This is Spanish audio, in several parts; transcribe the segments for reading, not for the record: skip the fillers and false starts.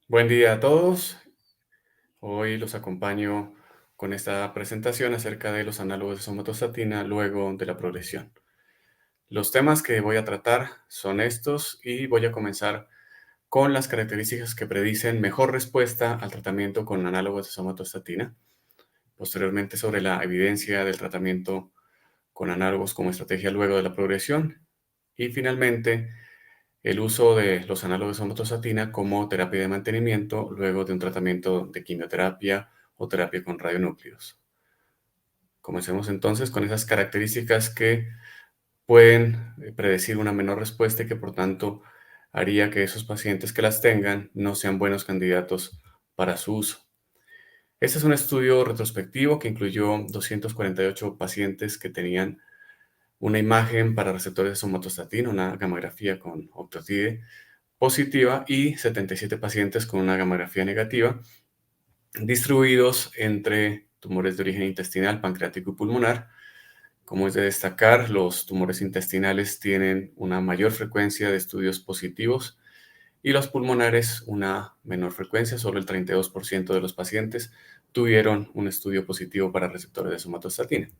Buen día a todos. Hoy los acompaño con esta presentación acerca de los análogos de somatostatina luego de la progresión. Los temas que voy a tratar son estos y voy a comenzar con las características que predicen mejor respuesta al tratamiento con análogos de somatostatina. Posteriormente sobre la evidencia del tratamiento con análogos como estrategia luego de la progresión. Y finalmente el uso de los análogos de somatostatina como terapia de mantenimiento luego de un tratamiento de quimioterapia o terapia con radionúcleos. Comencemos entonces con esas características que pueden predecir una menor respuesta y que por tanto haría que esos pacientes que las tengan no sean buenos candidatos para su uso. Este es un estudio retrospectivo que incluyó 248 pacientes que tenían una imagen para receptores de somatostatina, una gamografía con Octotide positiva y 77 pacientes con una gamografía negativa, distribuidos entre tumores de origen intestinal, pancreático y pulmonar. Como es de destacar, los tumores intestinales tienen una mayor frecuencia de estudios positivos y los pulmonares una menor frecuencia. Solo el 32% de los pacientes tuvieron un estudio positivo para receptores de somatostatina.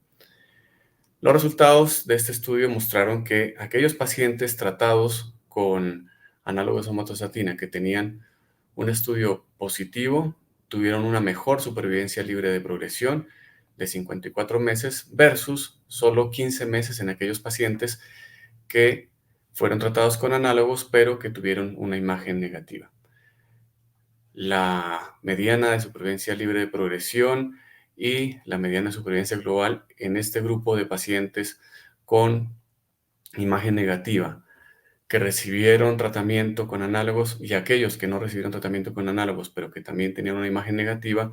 Los resultados de este estudio mostraron que aquellos pacientes tratados con análogos de somatostatina que tenían un estudio positivo tuvieron una mejor supervivencia libre de progresión de 54 meses versus solo 15 meses en aquellos pacientes que fueron tratados con análogos pero que tuvieron una imagen negativa. La mediana de supervivencia libre de progresión y la mediana de supervivencia global en este grupo de pacientes con imagen negativa que recibieron tratamiento con análogos y aquellos que no recibieron tratamiento con análogos, pero que también tenían una imagen negativa,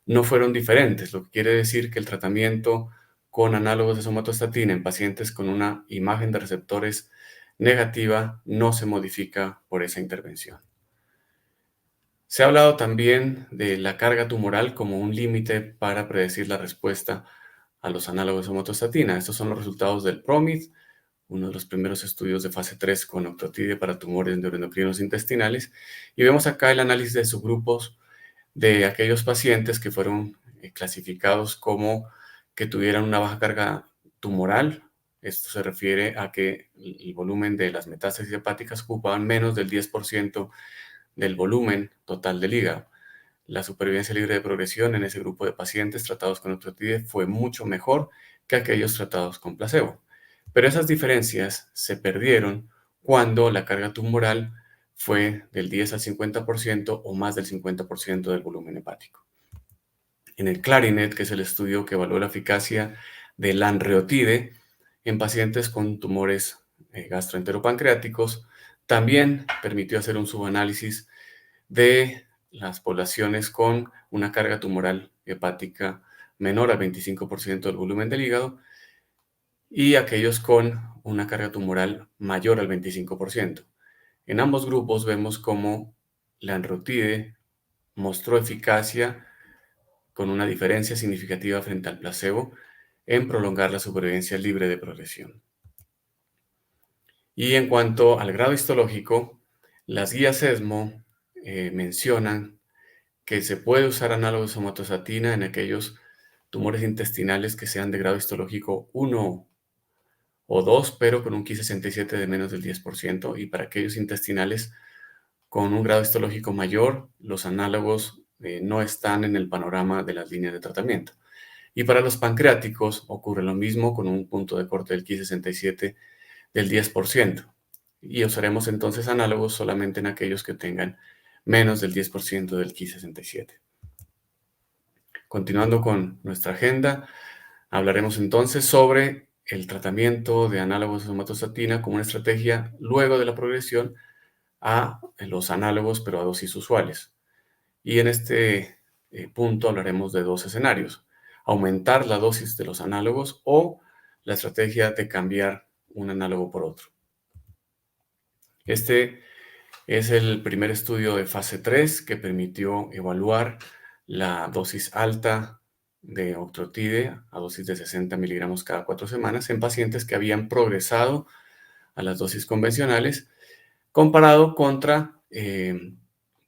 no fueron diferentes, lo que quiere decir que el tratamiento con análogos de somatostatina en pacientes con una imagen de receptores negativa no se modifica por esa intervención. Se ha hablado también de la carga tumoral como un límite para predecir la respuesta a los análogos de somatostatina. Estos son los resultados del PROMID, uno de los primeros estudios de fase 3 con Octotide para tumores neuroendocrinos intestinales. Y vemos acá el análisis de subgrupos de aquellos pacientes que fueron clasificados como que tuvieran una baja carga tumoral. Esto se refiere a que el volumen de las metástasis hepáticas ocupaban menos del 10% del volumen total del hígado. La supervivencia libre de progresión en ese grupo de pacientes tratados con Octotide fue mucho mejor que aquellos tratados con placebo. Pero esas diferencias se perdieron cuando la carga tumoral fue del 10 al 50% o más del 50% del volumen hepático. En el Clarinet, que es el estudio que evaluó la eficacia de lanreotide en pacientes con tumores gastroenteropancreáticos, también permitió hacer un subanálisis de las poblaciones con una carga tumoral hepática menor al 25% del volumen del hígado y aquellos con una carga tumoral mayor al 25%. En ambos grupos vemos cómo la enrutide mostró eficacia con una diferencia significativa frente al placebo en prolongar la supervivencia libre de progresión. Y en cuanto al grado histológico, las guías ESMO mencionan que se puede usar análogos de somatostatina en aquellos tumores intestinales que sean de grado histológico 1 o 2, pero con un Ki-67 de menos del 10%, y para aquellos intestinales con un grado histológico mayor, los análogos no están en el panorama de las líneas de tratamiento. Y para los pancreáticos ocurre lo mismo con un punto de corte del Ki-67 del 10%. Y usaremos entonces análogos solamente en aquellos que tengan menos del 10% del Ki-67. Continuando con nuestra agenda, hablaremos entonces sobre el tratamiento de análogos de somatostatina como una estrategia luego de la progresión a los análogos, pero a dosis usuales. Y en este punto hablaremos de dos escenarios: aumentar la dosis de los análogos o la estrategia de cambiar un análogo por otro. Este es el primer estudio de fase 3 que permitió evaluar la dosis alta de Octotide a dosis de 60 miligramos cada 4 semanas en pacientes que habían progresado a las dosis convencionales, comparado contra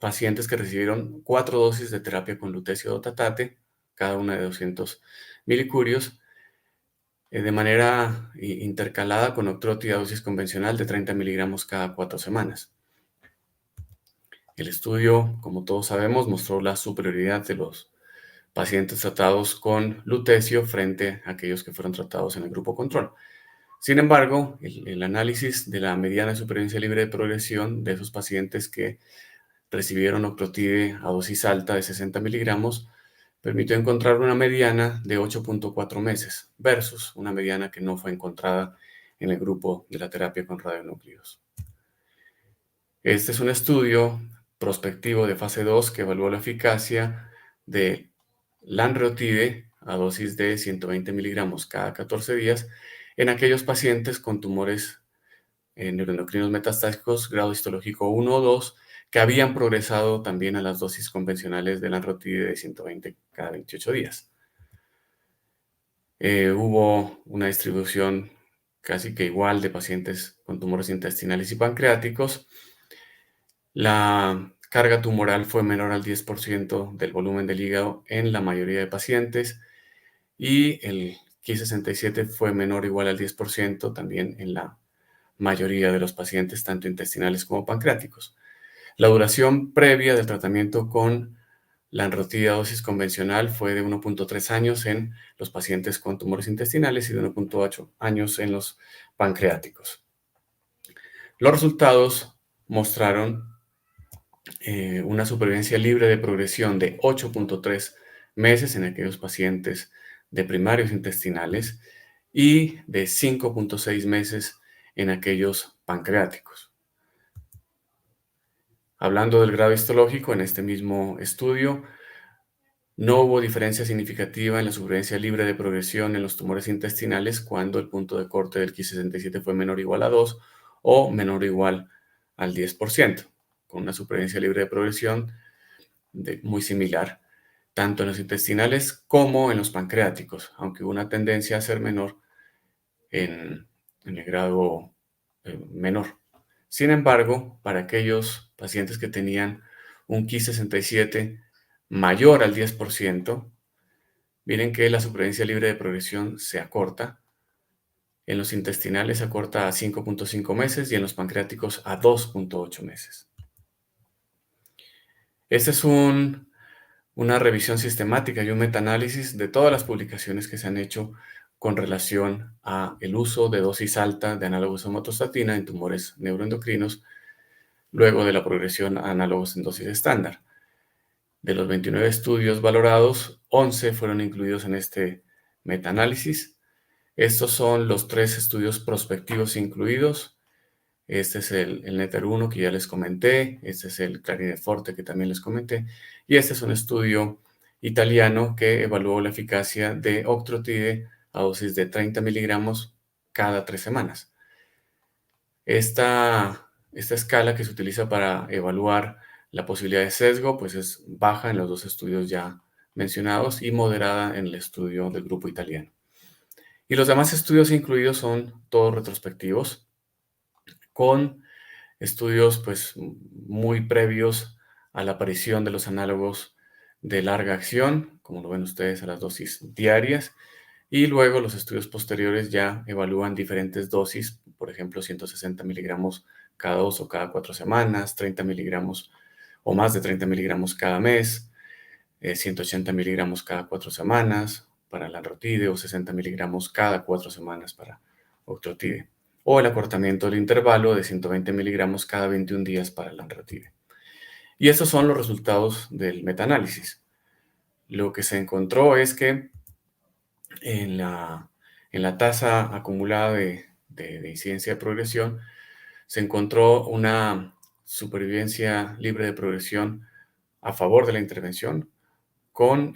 pacientes que recibieron 4 dosis de terapia con lutecio dotatate, cada una de 200 milicurios, de manera intercalada con octreotida dosis convencional de 30 miligramos cada 4 semanas. El estudio, como todos sabemos, mostró la superioridad de los pacientes tratados con lutecio frente a aquellos que fueron tratados en el grupo control. Sin embargo, el análisis de la mediana de supervivencia libre de progresión de esos pacientes que recibieron octreotide a dosis alta de 60 miligramos permitió encontrar una mediana de 8.4 meses versus una mediana que no fue encontrada en el grupo de la terapia con radionúclidos. Este es un estudio prospectivo de fase 2 que evaluó la eficacia de lanreotide a dosis de 120 miligramos cada 14 días en aquellos pacientes con tumores neuroendocrinos metastásicos grado histológico 1 o 2 que habían progresado también a las dosis convencionales de lanreotide de 120 cada 28 días. Hubo una distribución casi que igual de pacientes con tumores intestinales y pancreáticos. La carga tumoral fue menor al 10% del volumen del hígado en la mayoría de pacientes y el Ki-67 fue menor o igual al 10% también en la mayoría de los pacientes, tanto intestinales como pancreáticos. La duración previa del tratamiento con lanreotide a dosis convencional fue de 1.3 años en los pacientes con tumores intestinales y de 1.8 años en los pancreáticos. Los resultados mostraron una supervivencia libre de progresión de 8.3 meses en aquellos pacientes de primarios intestinales y de 5.6 meses en aquellos pancreáticos. Hablando del grado histológico, en este mismo estudio, no hubo diferencia significativa en la supervivencia libre de progresión en los tumores intestinales cuando el punto de corte del Ki-67 fue menor o igual a 2 o menor o igual al 10%, con una supervivencia libre de progresión muy similar, tanto en los intestinales como en los pancreáticos, aunque hubo una tendencia a ser menor en el grado menor. Sin embargo, para aquellos pacientes que tenían un Ki-67 mayor al 10%, miren que la supervivencia libre de progresión se acorta. En los intestinales se acorta a 5.5 meses y en los pancreáticos a 2.8 meses. Este es una revisión sistemática y un metaanálisis de todas las publicaciones que se han hecho con relación a el uso de dosis alta de análogos de somatostatina en tumores neuroendocrinos luego de la progresión a análogos en dosis estándar. De los 29 estudios valorados, 11 fueron incluidos en este metaanálisis. Estos son los 3 estudios prospectivos incluidos. Este es el NETTER-1 que ya les comenté, este es el CLARINET-FORTE que también les comenté, y este es un estudio italiano que evaluó la eficacia de octreotide a dosis de 30 miligramos cada 3 semanas. Esta escala que se utiliza para evaluar la posibilidad de sesgo, pues es baja en los 2 estudios ya mencionados y moderada en el estudio del grupo italiano. Y los demás estudios incluidos son todos retrospectivos, con estudios pues muy previos a la aparición de los análogos de larga acción, como lo ven ustedes a las dosis diarias, y luego los estudios posteriores ya evalúan diferentes dosis, por ejemplo 160 miligramos cada 2 o cada 4 semanas, 30 miligramos o más de 30 miligramos cada mes, 180 miligramos cada 4 semanas para la lanreotide o 60 miligramos cada 4 semanas para octreotide, o el acortamiento del intervalo de 120 miligramos cada 21 días para la lanreotide. Y estos son los resultados del metaanálisis. Lo que se encontró es que en la tasa acumulada de incidencia de progresión se encontró una supervivencia libre de progresión a favor de la intervención con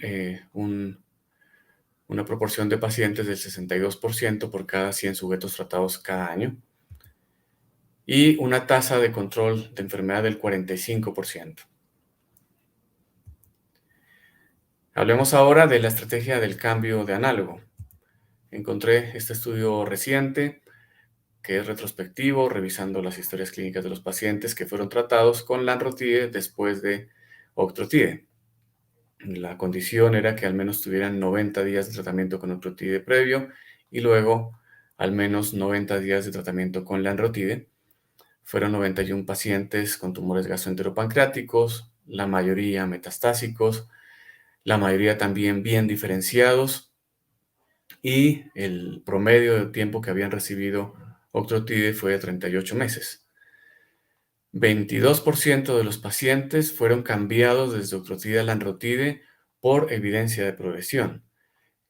una proporción de pacientes del 62% por cada 100 sujetos tratados cada año y una tasa de control de enfermedad del 45%. Hablemos ahora de la estrategia del cambio de análogo. Encontré este estudio reciente que es retrospectivo, revisando las historias clínicas de los pacientes que fueron tratados con lanrotide después de octrotide. La condición era que al menos tuvieran 90 días de tratamiento con octrotide previo y luego al menos 90 días de tratamiento con lanrotide. Fueron 91 pacientes con tumores gastroenteropancreáticos, la mayoría metastásicos, la mayoría también bien diferenciados, y el promedio de tiempo que habían recibido octrotide fue de 38 meses. 22% de los pacientes fueron cambiados desde octrotide a lanrotide por evidencia de progresión.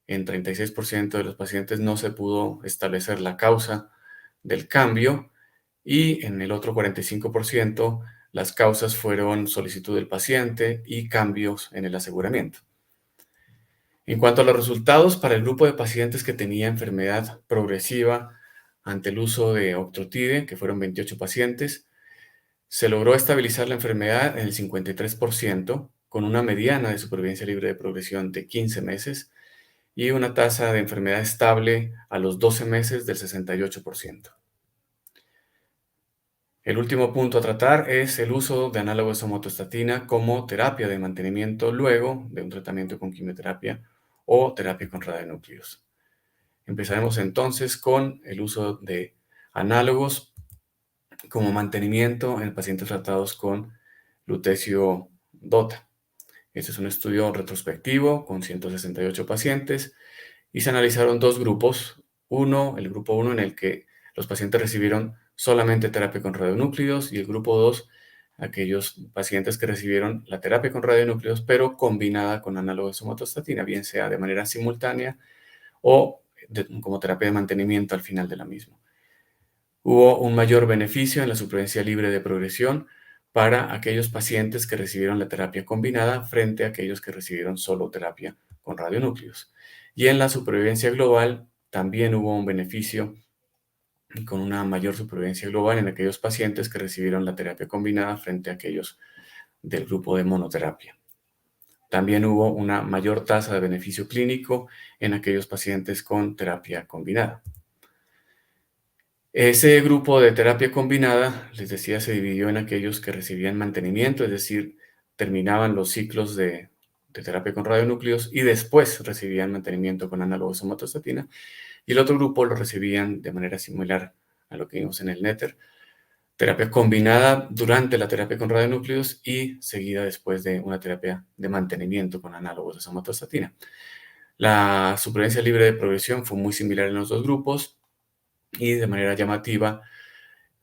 En 36% de los pacientes no se pudo establecer la causa del cambio, y en el otro 45% las causas fueron solicitud del paciente y cambios en el aseguramiento. En cuanto a los resultados para el grupo de pacientes que tenía enfermedad progresiva ante el uso de octrotide, que fueron 28 pacientes, se logró estabilizar la enfermedad en el 53%, con una mediana de supervivencia libre de progresión de 15 meses y una tasa de enfermedad estable a los 12 meses del 68%. El último punto a tratar es el uso de análogos de somatostatina como terapia de mantenimiento luego de un tratamiento con quimioterapia o terapia con radionúclidos. Empezaremos entonces con el uso de análogos como mantenimiento en pacientes tratados con lutecio DOTA. Este es un estudio retrospectivo con 168 pacientes y se analizaron dos grupos. El grupo 1 en el que los pacientes recibieron solamente terapia con radionúclidos, y el grupo 2, aquellos pacientes que recibieron la terapia con radionúclidos pero combinada con análogos de somatostatina, bien sea de manera simultánea o como terapia de mantenimiento al final de la misma. Hubo un mayor beneficio en la supervivencia libre de progresión para aquellos pacientes que recibieron la terapia combinada frente a aquellos que recibieron solo terapia con radionúclidos. Y en la supervivencia global también hubo un beneficio con una mayor supervivencia global en aquellos pacientes que recibieron la terapia combinada frente a aquellos del grupo de monoterapia. También hubo una mayor tasa de beneficio clínico en aquellos pacientes con terapia combinada. Ese grupo de terapia combinada, les decía, se dividió en aquellos que recibían mantenimiento, es decir, terminaban los ciclos de terapia con radionúcleos y después recibían mantenimiento con análogos de somatostatina, y el otro grupo lo recibían de manera similar a lo que vimos en el NETTER, terapia combinada durante la terapia con radionúcleos y seguida después de una terapia de mantenimiento con análogos de somatostatina. La supervivencia libre de progresión fue muy similar en los dos grupos, y de manera llamativa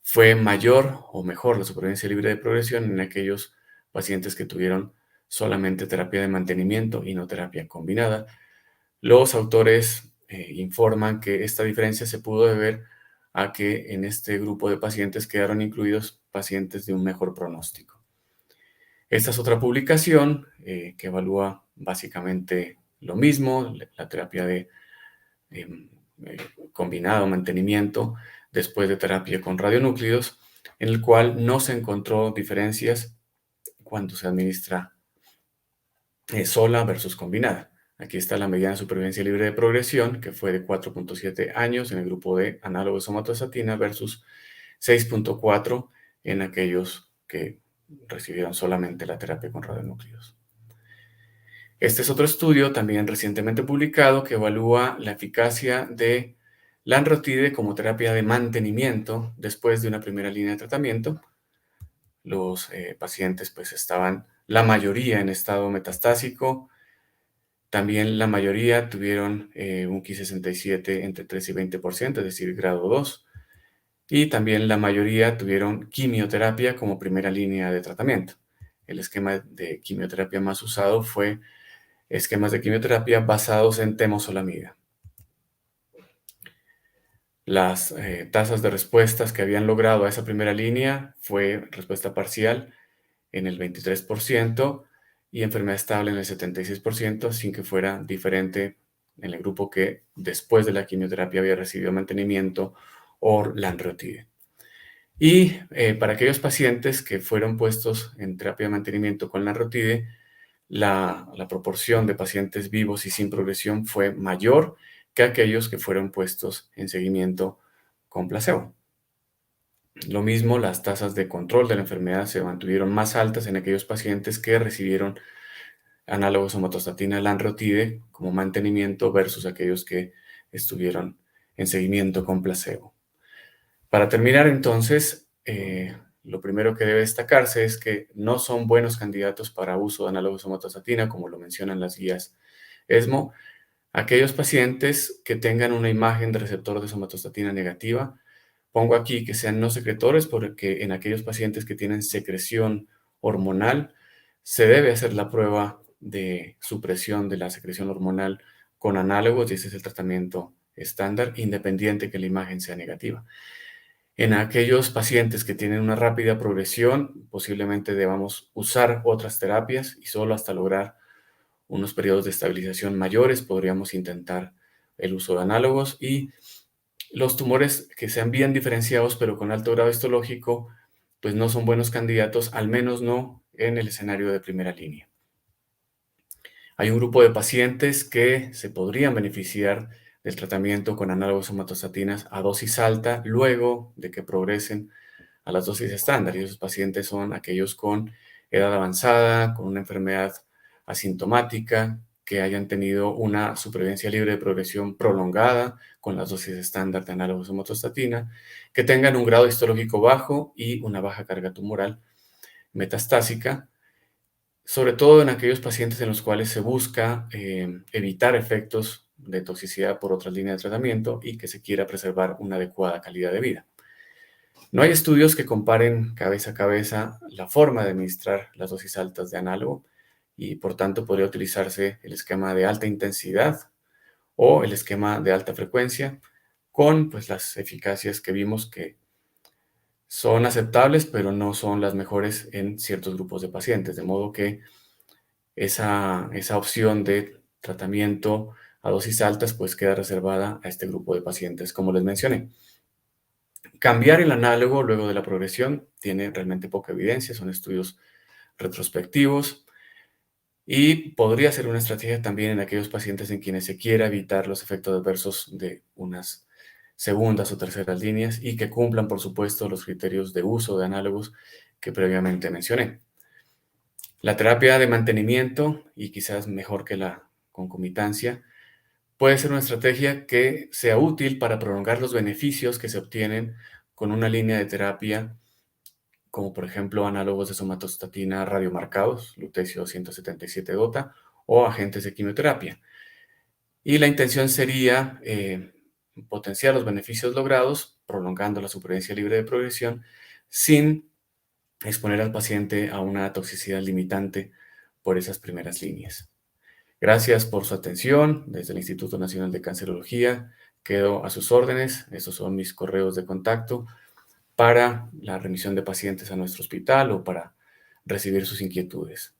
fue mayor o mejor la supervivencia libre de progresión en aquellos pacientes que tuvieron solamente terapia de mantenimiento y no terapia combinada. Los autores informan que esta diferencia se pudo deber a que en este grupo de pacientes quedaron incluidos pacientes de un mejor pronóstico. Esta es otra publicación que evalúa básicamente lo mismo, la terapia de combinado mantenimiento después de terapia con radionúclidos, en el cual no se encontró diferencias cuando se administra sola versus combinada. Aquí está la mediana supervivencia libre de progresión, que fue de 4.7 años en el grupo de análogo de somatostatina versus 6.4 en aquellos que recibieron solamente la terapia con radionúclidos. Este es otro estudio también recientemente publicado que evalúa la eficacia de lanrotide como terapia de mantenimiento después de una primera línea de tratamiento. Los pacientes pues estaban, la mayoría en estado metastásico, también la mayoría tuvieron un Ki67 entre 3 y 20%, es decir, grado 2, y también la mayoría tuvieron quimioterapia como primera línea de tratamiento. El esquema de quimioterapia más usado fue esquemas de quimioterapia basados en temozolomida. Las tasas de respuestas que habían logrado a esa primera línea fue respuesta parcial en el 23% y enfermedad estable en el 76%, sin que fuera diferente en el grupo que después de la quimioterapia había recibido mantenimiento o lanrotide. Y para aquellos pacientes que fueron puestos en terapia de mantenimiento con lanrotide, la proporción de pacientes vivos y sin progresión fue mayor que aquellos que fueron puestos en seguimiento con placebo. Lo mismo, las tasas de control de la enfermedad se mantuvieron más altas en aquellos pacientes que recibieron análogos somatostatina lanreotide como mantenimiento versus aquellos que estuvieron en seguimiento con placebo. Para terminar, entonces, lo primero que debe destacarse es que no son buenos candidatos para uso de análogos somatostatina, como lo mencionan las guías ESMO, aquellos pacientes que tengan una imagen de receptor de somatostatina negativa. Pongo aquí que sean no secretores porque en aquellos pacientes que tienen secreción hormonal se debe hacer la prueba de supresión de la secreción hormonal con análogos y ese es el tratamiento estándar, independiente que la imagen sea negativa. En aquellos pacientes que tienen una rápida progresión, posiblemente debamos usar otras terapias y solo hasta lograr unos periodos de estabilización mayores podríamos intentar el uso de análogos y los tumores que sean bien diferenciados pero con alto grado histológico, pues no son buenos candidatos, al menos no en el escenario de primera línea. Hay un grupo de pacientes que se podrían beneficiar del tratamiento con análogos somatostatinas a dosis alta luego de que progresen a las dosis estándar. Y esos pacientes son aquellos con edad avanzada, con una enfermedad asintomática, que hayan tenido una supervivencia libre de progresión prolongada con las dosis estándar de análogos de somatostatina, que tengan un grado histológico bajo y una baja carga tumoral metastásica, sobre todo en aquellos pacientes en los cuales se busca evitar efectos de toxicidad por otras líneas de tratamiento y que se quiera preservar una adecuada calidad de vida. No hay estudios que comparen cabeza a cabeza la forma de administrar las dosis altas de análogo y por tanto podría utilizarse el esquema de alta intensidad o el esquema de alta frecuencia con pues, las eficacias que vimos que son aceptables pero no son las mejores en ciertos grupos de pacientes, de modo que esa opción de tratamiento a dosis altas pues queda reservada a este grupo de pacientes, como les mencioné. Cambiar el análogo luego de la progresión tiene realmente poca evidencia, son estudios retrospectivos y podría ser una estrategia también en aquellos pacientes en quienes se quiera evitar los efectos adversos de unas segundas o terceras líneas y que cumplan, por supuesto, los criterios de uso de análogos que previamente mencioné. La terapia de mantenimiento, y quizás mejor que la concomitancia, puede ser una estrategia que sea útil para prolongar los beneficios que se obtienen con una línea de terapia, como por ejemplo análogos de somatostatina radiomarcados, lutecio 177-DOTA, o agentes de quimioterapia. Y la intención sería potenciar los beneficios logrados, prolongando la supervivencia libre de progresión, sin exponer al paciente a una toxicidad limitante por esas primeras líneas. Gracias por su atención. Desde el Instituto Nacional de Cancerología quedo a sus órdenes. Estos son mis correos de contacto para la remisión de pacientes a nuestro hospital o para recibir sus inquietudes.